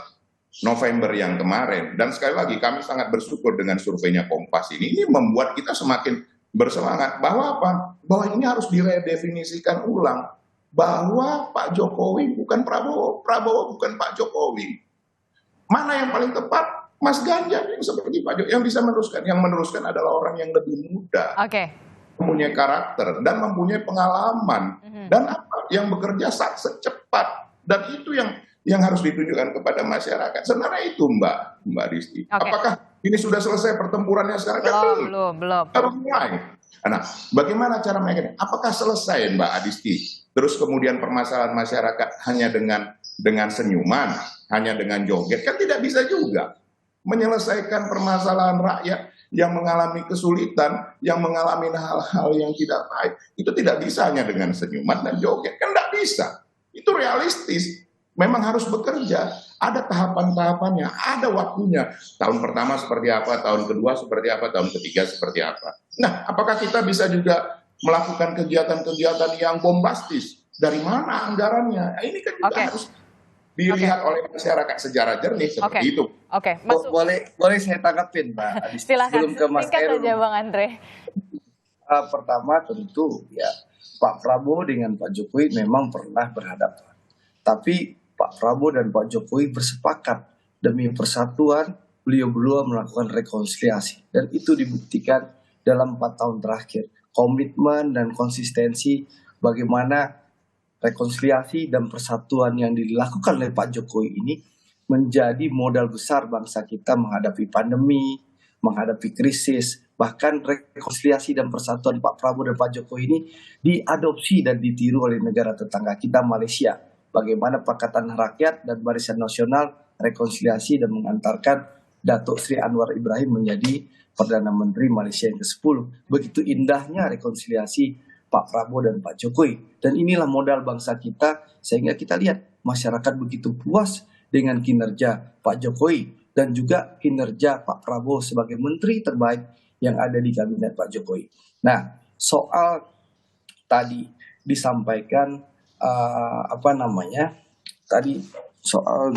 November yang kemarin. Dan sekali lagi kami sangat bersyukur dengan surveinya Kompas ini membuat kita semakin bersemangat. Bahwa apa? Bahwa ini harus diredefinisikan ulang. Bahwa Pak Jokowi bukan Prabowo, Prabowo bukan Pak Jokowi. Mana yang paling tepat? Mas Ganjar yang seperti Pak Jokowi yang bisa meneruskan. Yang meneruskan adalah orang yang lebih muda, mempunyai karakter dan mempunyai pengalaman dan apa yang bekerja secepat. Dan itu yang harus ditunjukkan kepada masyarakat. Sebenarnya itu Mbak Disti. Apakah ini sudah selesai pertempurannya sekarang? Belum. Baru mulai. Nah, bagaimana cara mereka? Apakah selesai Mbak Adisti? Terus kemudian permasalahan masyarakat hanya dengan senyuman, hanya dengan joget, kan tidak bisa juga menyelesaikan permasalahan rakyat yang mengalami kesulitan, yang mengalami hal-hal yang tidak baik. Itu tidak bisa hanya dengan senyuman dan joget, kan tidak bisa. Itu realistis. Memang harus bekerja, ada tahapan-tahapannya, ada waktunya. Tahun pertama seperti apa, tahun kedua seperti apa, tahun ketiga seperti apa. Nah, apakah kita bisa juga melakukan kegiatan-kegiatan yang bombastis? Dari mana anggarannya? Nah, ini kan juga harus dilihat oleh masyarakat secara jernih seperti itu. Boleh saya tanggapin, Mbak Adisti? Silakan, Sebelum ke Mas singkat Khairul. saja Bang Andre. Pertama tentu ya Pak Prabowo dengan Pak Jokowi memang pernah berhadapan. Tapi Pak Prabowo dan Pak Jokowi bersepakat demi persatuan, beliau-beliau melakukan rekonsiliasi. Dan itu dibuktikan dalam 4 tahun terakhir. Komitmen dan konsistensi bagaimana rekonsiliasi dan persatuan yang dilakukan oleh Pak Jokowi ini menjadi modal besar bangsa kita menghadapi pandemi, menghadapi krisis, Bahkan rekonsiliasi dan persatuan Pak Prabowo dan Pak Jokowi ini diadopsi dan ditiru oleh negara tetangga kita Malaysia. Bagaimana Pakatan Rakyat dan Barisan Nasional rekonsiliasi dan mengantarkan Datuk Sri Anwar Ibrahim menjadi Perdana Menteri Malaysia yang ke-10. Begitu indahnya rekonsiliasi Pak Prabowo dan Pak Jokowi. Dan inilah modal bangsa kita, sehingga kita lihat masyarakat begitu puas dengan kinerja Pak Jokowi dan juga kinerja Pak Prabowo sebagai menteri terbaik yang ada di kabinet Pak Jokowi. Nah, soal tadi disampaikan tadi soal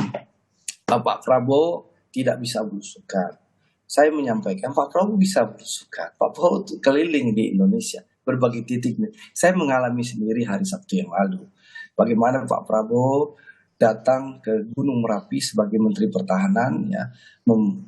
Pak Prabowo tidak bisa belusukan. Saya menyampaikan Pak Prabowo bisa belusukan. Pak Prabowo itu keliling di Indonesia, berbagai titik. Saya mengalami sendiri hari Sabtu yang lalu. Bagaimana Pak Prabowo datang ke Gunung Merapi sebagai Menteri Pertahanan, ya,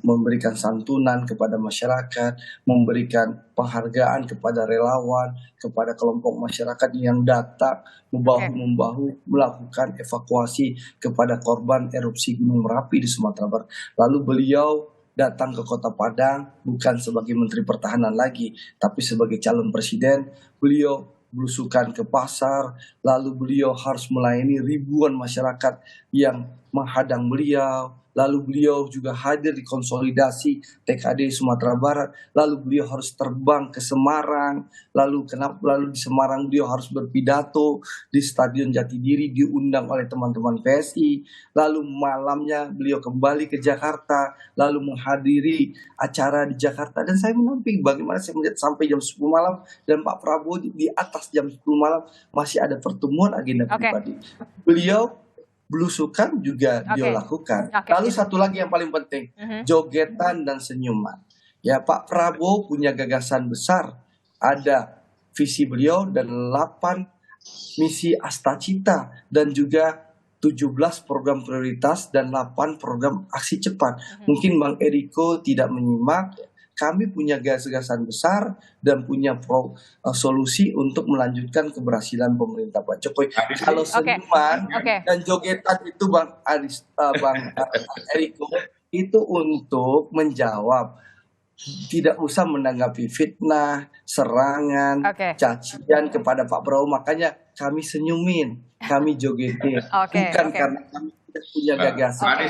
memberikan santunan kepada masyarakat, memberikan penghargaan kepada relawan, kepada kelompok masyarakat yang datang membahu-membahu melakukan evakuasi kepada korban erupsi Gunung Merapi di Sumatera Barat. Lalu beliau datang ke Kota Padang bukan sebagai Menteri Pertahanan lagi, tapi sebagai calon presiden. Beliau belusukan ke pasar, lalu beliau harus melayani ribuan masyarakat yang menghadang beliau, lalu beliau juga hadir di konsolidasi TKD Sumatera Barat, lalu beliau harus terbang ke Semarang, lalu di Semarang beliau harus berpidato di Stadion Jatidiri, diundang oleh teman-teman PSI, lalu malamnya beliau kembali ke Jakarta, lalu menghadiri acara di Jakarta. Dan saya menampik bagaimana saya melihat sampai jam 10 malam dan Pak Prabowo di atas jam 10 malam masih ada pertemuan agenda pribadi. Beliau belusukan juga dia lakukan. Lalu satu lagi yang paling penting, jogetan dan senyuman. Ya, Pak Prabowo punya gagasan besar, ada visi beliau dan 8 misi Astacita dan juga 17 program prioritas dan 8 program aksi cepat. Mungkin Bang Eriko tidak menyimak. Kami punya gagasan besar dan punya solusi untuk melanjutkan keberhasilan pemerintah Pak Jokowi. Kalau senyuman dan jogetan itu Bang Eriko itu untuk menjawab, tidak usah menanggapi fitnah, serangan, cacian kepada Pak Prabowo. Makanya kami senyumin, kami jogetin, bukan karena kami punya gagasan.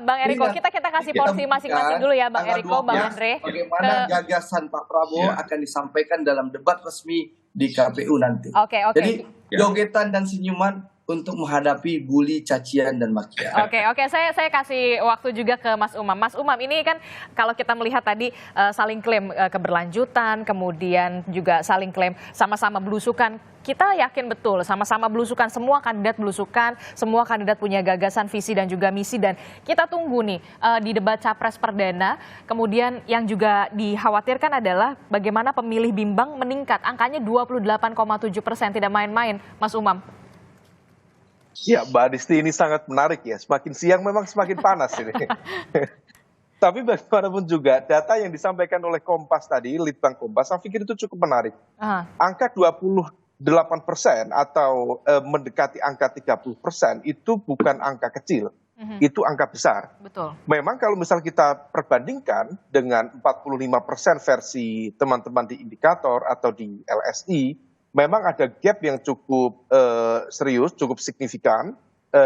Bang Eriko, kita kasih porsi masing-masing dulu ya, Bang Eriko, Bang Andre. Bagaimana gagasan Pak Prabowo akan disampaikan dalam debat resmi di KPU nanti. Jadi jogetan dan senyuman untuk menghadapi bully, cacian, dan makian. Oke, saya kasih waktu juga ke Mas Umam. Mas Umam, ini kan kalau kita melihat tadi saling klaim keberlanjutan, kemudian juga saling klaim sama-sama belusukan. Kita yakin betul sama-sama belusukan, semua kandidat belusukan, semua kandidat punya gagasan, visi, dan juga misi. Dan kita tunggu nih di debat Capres Perdana. Kemudian yang juga dikhawatirkan adalah bagaimana pemilih bimbang meningkat. Angkanya 28,7%, tidak main-main, Mas Umam. Ya, Mbak Adisti, ini sangat menarik ya. Semakin siang memang semakin panas ini. Tapi bagaimanapun juga, data yang disampaikan oleh Kompas tadi, Litbang Kompas, saya pikir itu cukup menarik. Angka 28% atau mendekati angka 30% itu bukan angka kecil. Itu angka besar. Betul. Memang kalau misal kita perbandingkan dengan 45% versi teman-teman di indikator atau di LSI, memang ada gap yang cukup serius, cukup signifikan,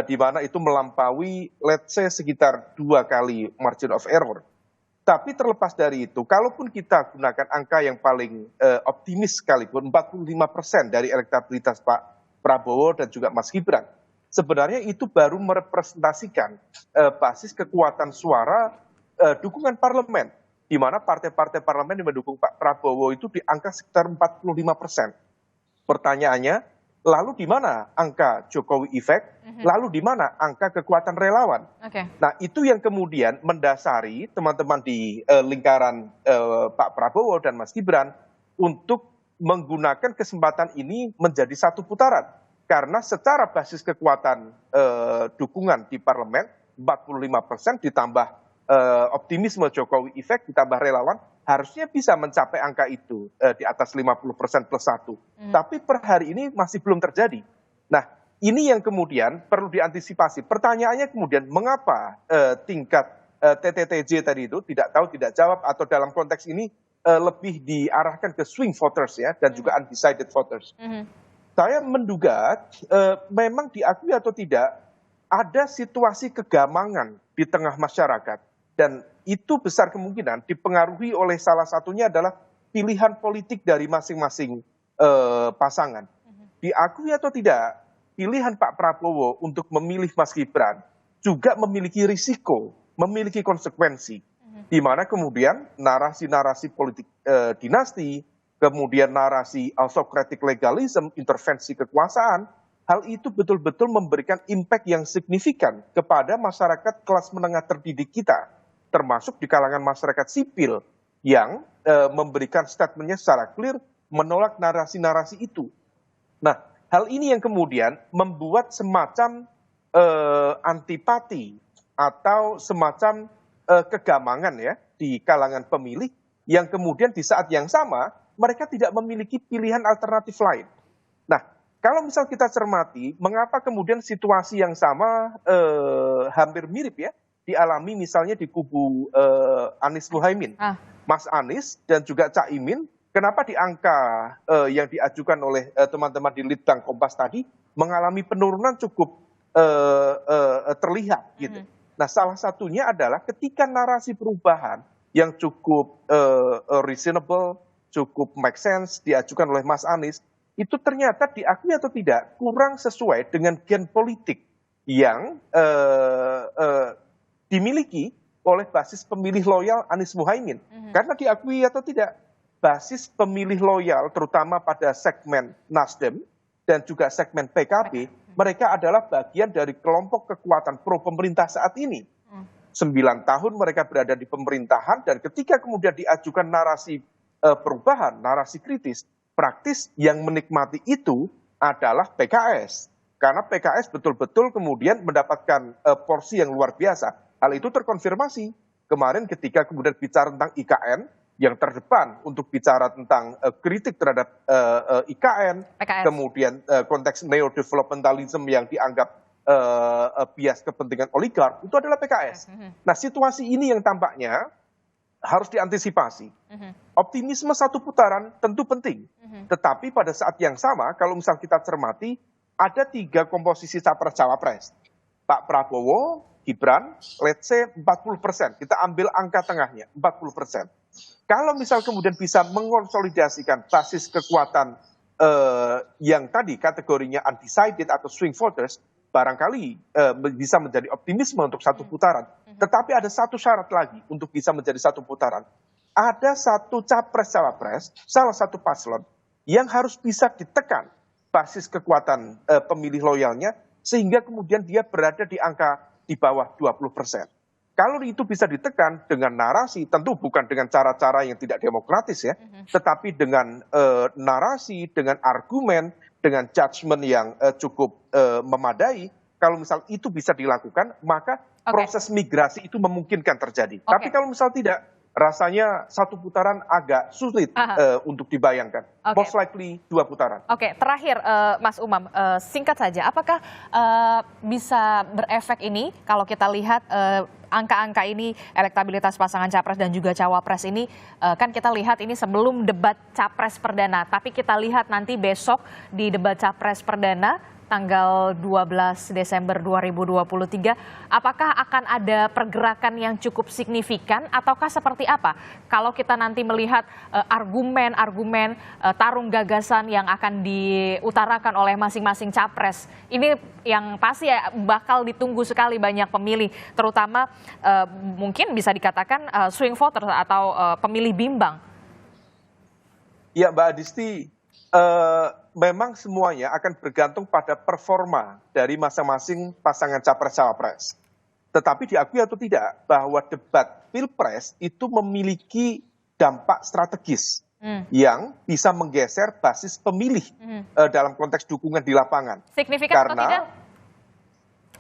di mana itu melampaui, let's say, sekitar 2 kali margin of error. Tapi terlepas dari itu, kalaupun kita gunakan angka yang paling optimis sekalipun, 45% dari elektabilitas Pak Prabowo dan juga Mas Gibran, sebenarnya itu baru merepresentasikan basis kekuatan suara dukungan parlemen, di mana partai-partai parlemen yang mendukung Pak Prabowo itu di angka sekitar 45%. Pertanyaannya, lalu di mana angka Jokowi effect? Lalu di mana angka kekuatan relawan? Nah, itu yang kemudian mendasari teman-teman di lingkaran Pak Prabowo dan Mas Gibran untuk menggunakan kesempatan ini menjadi satu putaran. Karena secara basis kekuatan dukungan di parlemen, 45% ditambah optimisme Jokowi effect ditambah relawan, harusnya bisa mencapai angka itu di atas 50% plus 1. Tapi per hari ini masih belum terjadi. Nah, ini yang kemudian perlu diantisipasi. Pertanyaannya kemudian, mengapa tingkat TTTJ tadi itu tidak tahu tidak jawab atau dalam konteks ini lebih diarahkan ke swing voters ya dan juga undecided voters. Saya menduga memang diakui atau tidak ada situasi kegamangan di tengah masyarakat dan itu besar kemungkinan dipengaruhi oleh salah satunya adalah pilihan politik dari masing-masing pasangan. Diakui atau tidak, pilihan Pak Prabowo untuk memilih Mas Gibran juga memiliki risiko, memiliki konsekuensi, di mana kemudian narasi-narasi politik dinasti, kemudian narasi autocratic legalism, intervensi kekuasaan, hal itu betul-betul memberikan impact yang signifikan kepada masyarakat kelas menengah terdidik kita, termasuk di kalangan masyarakat sipil yang memberikan statementnya secara clear menolak narasi-narasi itu. Nah, hal ini yang kemudian membuat semacam antipati atau semacam kegamangan ya di kalangan pemilih yang kemudian di saat yang sama mereka tidak memiliki pilihan alternatif lain. Nah, kalau misal kita cermati, mengapa kemudian situasi yang sama hampir mirip ya dialami misalnya di kubu Anies Muhaimin, Mas Anies dan juga Cak Imin, kenapa di angka yang diajukan oleh teman-teman di Litbang Kompas tadi mengalami penurunan cukup terlihat gitu. Nah, salah satunya adalah ketika narasi perubahan yang cukup reasonable, cukup make sense diajukan oleh Mas Anies, itu ternyata diakui atau tidak kurang sesuai dengan gen politik yang dimiliki oleh basis pemilih loyal Anies Muhaimin. Karena diakui atau tidak, basis pemilih loyal terutama pada segmen Nasdem dan juga segmen PKB, mereka adalah bagian dari kelompok kekuatan pro pemerintah saat ini. 9 tahun mereka berada di pemerintahan dan ketika kemudian diajukan narasi perubahan, narasi kritis, praktis yang menikmati itu adalah PKS. Karena PKS betul-betul kemudian mendapatkan porsi yang luar biasa. Hal itu terkonfirmasi kemarin ketika kemudian bicara tentang IKN, yang terdepan untuk bicara tentang kritik terhadap IKN, PKS. kemudian konteks neo-developmentalism yang dianggap bias kepentingan oligark, itu adalah PKS. Nah, situasi ini yang tampaknya harus diantisipasi. Optimisme satu putaran tentu penting, tetapi pada saat yang sama, kalau misal kita cermati, ada 3 komposisi capres-cawapres. Pak Prabowo, Gibran, let's say 40%. Kita ambil angka tengahnya, 40%. Kalau misal kemudian bisa mengonsolidasikan basis kekuatan yang tadi kategorinya undecided atau swing voters, barangkali bisa menjadi optimisme untuk satu putaran. Tetapi ada satu syarat lagi untuk bisa menjadi satu putaran. Ada satu capres-cawapres, salah satu paslon, yang harus bisa ditekan basis kekuatan pemilih loyalnya, sehingga kemudian dia berada di angka di bawah 20%. Kalau itu bisa ditekan dengan narasi, tentu bukan dengan cara-cara yang tidak demokratis ya, tetapi dengan narasi, dengan argumen, dengan judgement yang cukup memadai, kalau misal itu bisa dilakukan, maka proses migrasi itu memungkinkan terjadi. Tapi kalau misal tidak, rasanya satu putaran agak sulit untuk dibayangkan. Most likely 2 putaran. Oke, terakhir Mas Umam, singkat saja, apakah bisa berefek ini kalau kita lihat angka-angka ini, elektabilitas pasangan capres dan juga cawapres ini, kan kita lihat ini sebelum debat capres perdana, tapi kita lihat nanti besok di debat capres perdana, tanggal 12 Desember 2023, apakah akan ada pergerakan yang cukup signifikan ataukah seperti apa? Kalau kita nanti melihat argumen-argumen tarung gagasan yang akan diutarakan oleh masing-masing capres, ini yang pasti ya bakal ditunggu sekali banyak pemilih, terutama mungkin bisa dikatakan swing voters atau pemilih bimbang. Ya, Mbak Adisti, memang semuanya akan bergantung pada performa dari masing-masing pasangan capres-cawapres. Tetapi diakui atau tidak bahwa debat pilpres itu memiliki dampak strategis yang bisa menggeser basis pemilih dalam konteks dukungan di lapangan. Signifikan atau tidak?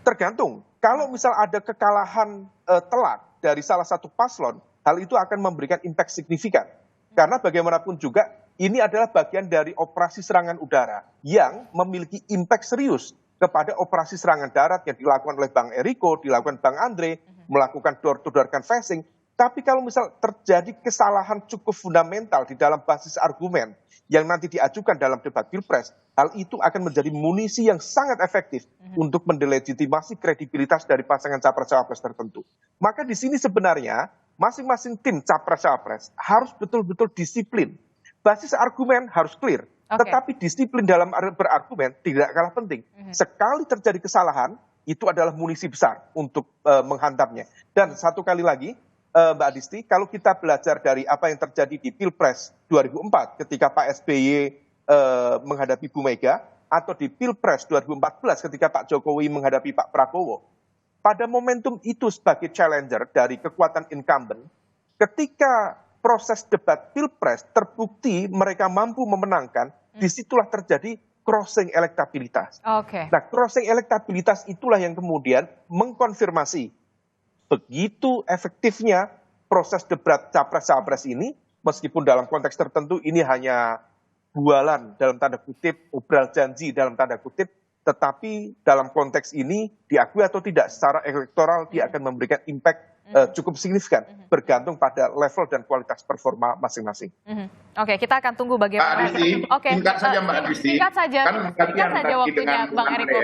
Tergantung. Kalau misal ada kekalahan telak dari salah satu paslon, hal itu akan memberikan impact signifikan. Karena bagaimanapun juga ini adalah bagian dari operasi serangan udara yang memiliki impact serius kepada operasi serangan darat yang dilakukan oleh Bang Eriko, dilakukan Bang Andre, melakukan door-to-door canvassing. Tapi kalau misal terjadi kesalahan cukup fundamental di dalam basis argumen yang nanti diajukan dalam debat pilpres, hal itu akan menjadi munisi yang sangat efektif untuk mendelegitimasi kredibilitas dari pasangan capres-cawapres tertentu. Maka di sini sebenarnya masing-masing tim capres-cawapres harus betul-betul disiplin. Basis argumen harus clear, tetapi disiplin dalam berargumen tidak kalah penting. Sekali terjadi kesalahan, itu adalah munisi besar untuk menghantamnya. Dan satu kali lagi, Mbak Adisti, kalau kita belajar dari apa yang terjadi di Pilpres 2004 ketika Pak SBY menghadapi Bu Mega, atau di Pilpres 2014 ketika Pak Jokowi menghadapi Pak Prabowo, pada momentum itu sebagai challenger dari kekuatan incumbent, ketika proses debat Pilpres terbukti mereka mampu memenangkan, disitulah terjadi crossing elektabilitas. Nah, crossing elektabilitas itulah yang kemudian mengkonfirmasi begitu efektifnya proses debat capres-cawapres ini, meskipun dalam konteks tertentu ini hanya bualan dalam tanda kutip, obral janji dalam tanda kutip, tetapi dalam konteks ini diakui atau tidak secara elektoral dia akan memberikan impact cukup signifikan, bergantung pada level dan kualitas performa masing-masing. Oke, kita akan tunggu bagaimana. Mbak Adisti, singkat saja Mbak Adisti. Singkat saja, Kan singkat saja waktunya Bang Eriko.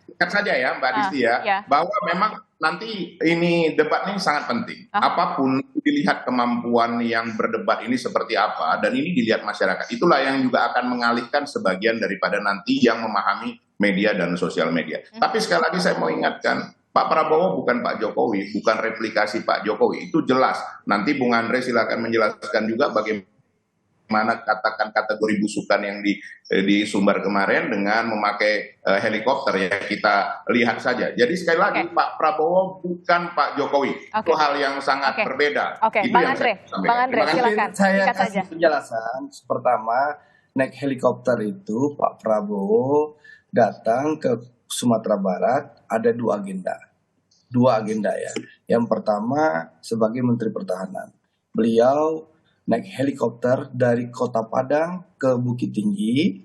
Singkat saja ya Mbak Adisti ya, bahwa memang nanti ini debat ini sangat penting. Apapun dilihat kemampuan yang berdebat ini seperti apa, dan ini dilihat masyarakat. Itulah yang juga akan mengalihkan sebagian daripada nanti yang memahami media dan sosial media. Tapi sekali lagi saya mau ingatkan, Pak Prabowo bukan Pak Jokowi, bukan replikasi Pak Jokowi. Itu jelas. Nanti Bung Andre silakan menjelaskan juga bagaimana katakan kategori busukan yang di Sumbar kemarin dengan memakai helikopter, ya kita lihat saja. Jadi sekali lagi Pak Prabowo bukan Pak Jokowi. Itu hal yang sangat berbeda. Itu Bang yang Andre, saya Andre silakan. Saya Singkat saja. kasih penjelasan. Pertama, naik helikopter itu Pak Prabowo datang ke Sumatera Barat ada dua agenda ya. Yang pertama sebagai Menteri Pertahanan, beliau naik helikopter dari Kota Padang ke Bukit Tinggi,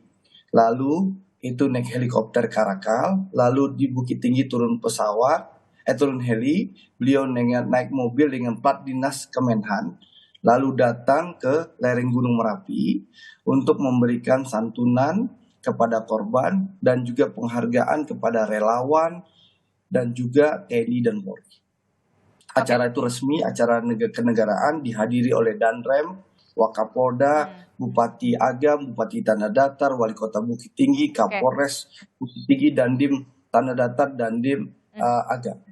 lalu itu naik helikopter Karakal, lalu di Bukit Tinggi turun heli, beliau naik mobil dengan plat dinas Kemenhan, lalu datang ke lereng Gunung Merapi untuk memberikan santunan kepada korban dan juga penghargaan kepada relawan dan juga TNI dan Polri. Acara itu resmi, acara kenegaraan dihadiri oleh Danrem, Wakapolda, Bupati Agam, Bupati Tanah Datar, Wali Kota Bukit Tinggi, Kapolres Bukit Tinggi, Dandim Tanah Datar, Dandim Agam.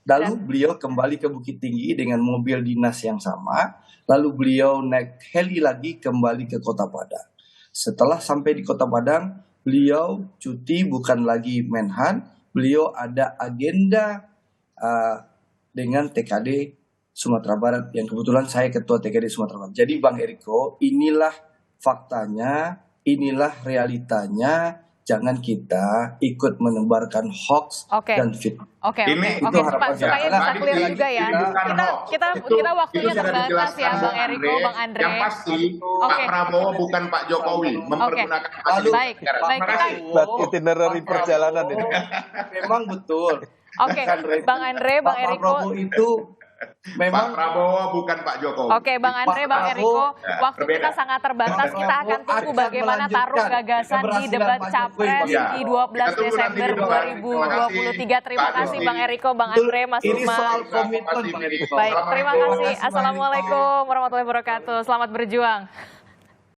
Lalu beliau kembali ke Bukit Tinggi dengan mobil dinas yang sama, lalu beliau naik heli lagi kembali ke Kota Padang. Setelah sampai di Kota Padang, beliau cuti bukan lagi Menhan, beliau ada agenda dengan TKD Sumatera Barat yang kebetulan saya ketua TKD Sumatera Barat. Jadi Bang Eriko, inilah faktanya, inilah realitanya. Jangan kita ikut menebarkan hoax dan fitnah. Ini supaya bisa clear juga ya. Kita waktunya terbatas ya Bang Eriko, Bang Andre. Yang pasti Pak Prabowo bukan Pak Jokowi, mempergunakan baik. Itinerary perjalanan ini. Memang betul. Bang Andre, Bang Eriko. Pak Prabowo itu memang Pak Prabowo bukan Pak Jokowi. Bang Andre, Bang Eriko, waktu kita sangat terbatas. Kita akan tunggu bagaimana taruh gagasan di debat Capres di 12 Desember 2023. Terima kasih Bang Eriko, Bang Andre, Mas ini Lukman. soal komitmen Bang Eriko. Baik, terima kasih. Assalamualaikum warahmatullahi wabarakatuh. Selamat berjuang.